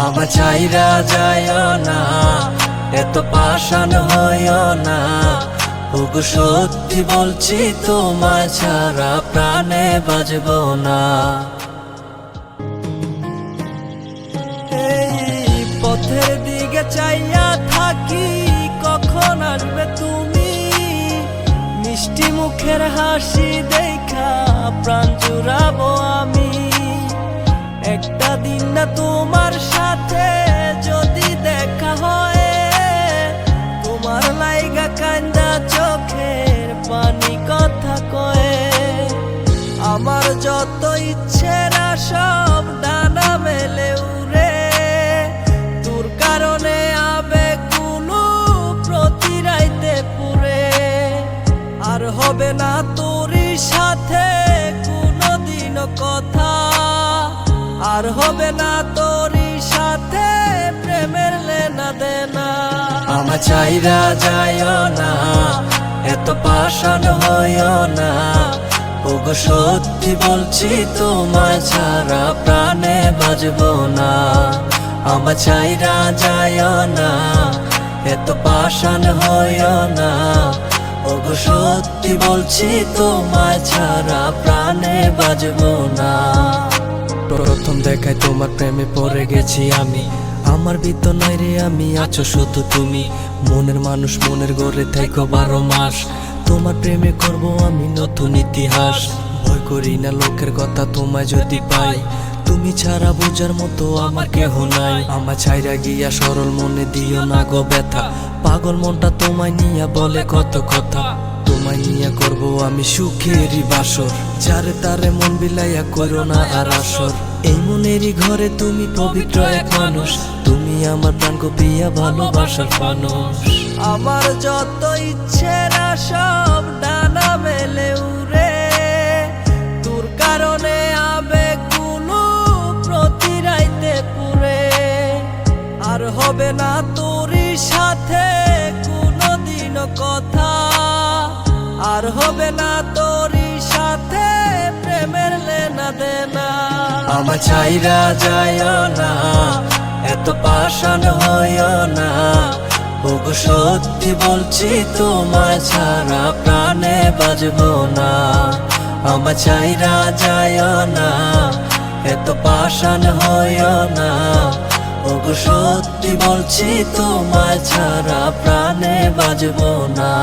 আমার চাইরা যাইও না, এত পাষাণ হইও না। ওগো সত্যি বলছি তোমায় ছাড়া প্রাণে বাজব না। এই পথের দিকে চাইয়া থাকি, কখন আসবে তুমি? মিষ্টি মুখের হাসি দেখা প্রাণ জুড়াবো আমি। একটা দিন না তোমার সাথে যদি দেখা হয়, তোমার লাইগা কান্দা চোখের পানি কথা কয়ে। আমার যত ইচ্ছেরা সব ডানা মেলে উড়ে, তোর কারণে আবেগগুলো প্রতি রাইতে পুরে। আর হবে না তোরই সাথে কোনোদিনও কথা, আর হবে না তোরই সাথে প্রেমের লেনা দেনা। আমার চাইরা যাইও না, এত পাষাণ হইও না। ওগো সত্যি বলছি তোমায় ছাড়া প্রাণে বাজব না। আমার চাইরা যাইও না, এত পাষাণ হইও না। ওগো সত্যি বলছি তোমায় ছাড়া প্রাণে বাজব না। প্রথম দেখায় তোমার প্রেমে পড়ে গেছি আমি। আমার ভিতর নাই রে আমি, আছো শুধু তুমি। মনের মানুষ মনের ঘরে থাইকো 12 মাস। তোমার প্রেমে করব আমি নতুন ইতিহাস। ভয় করি না লোকের কথা তোমায় যদি পাই, তুমি ছাড়া বোঝার মতো আমার কেহ নাই। আমার ছাইরা গিয়া সরল মনে দিও না গো ব্যথা। পাগল মনটা তোমায় নিয়া বলে কত কথা। তোমায় নিয়া করব আমি সুখেরই বাসর। যারে তারে মন বিলাইয়া করো না আর আসর। এই মনেরই ঘরে তুমি পবিত্র এক মানুষ। তুমি আমার প্রাণ গো প্রিয়া ভালোবাসার মানুষ। আমার যত ইচ্ছেরা সব ডানা মেলে উড়ে, তোর কারণে আবেগগুলো প্রতি রাইতে পুরে। আর হবে না তোরই সাথে কোনোদিনও কথা, আর হবে না তোরই সাথে প্রেমের লেনা দেনা। আমার চাইরা যাইও না, এত পাষাণ হইও না। ওগো সত্যি বলছি তোমায় ছাড়া প্রাণে বাজব না। আমার চাইরা যাইও না, এত পাষাণ হইও না। ওগো সত্যি বলছি তোমায় ছাড়া প্রাণে বাজব না।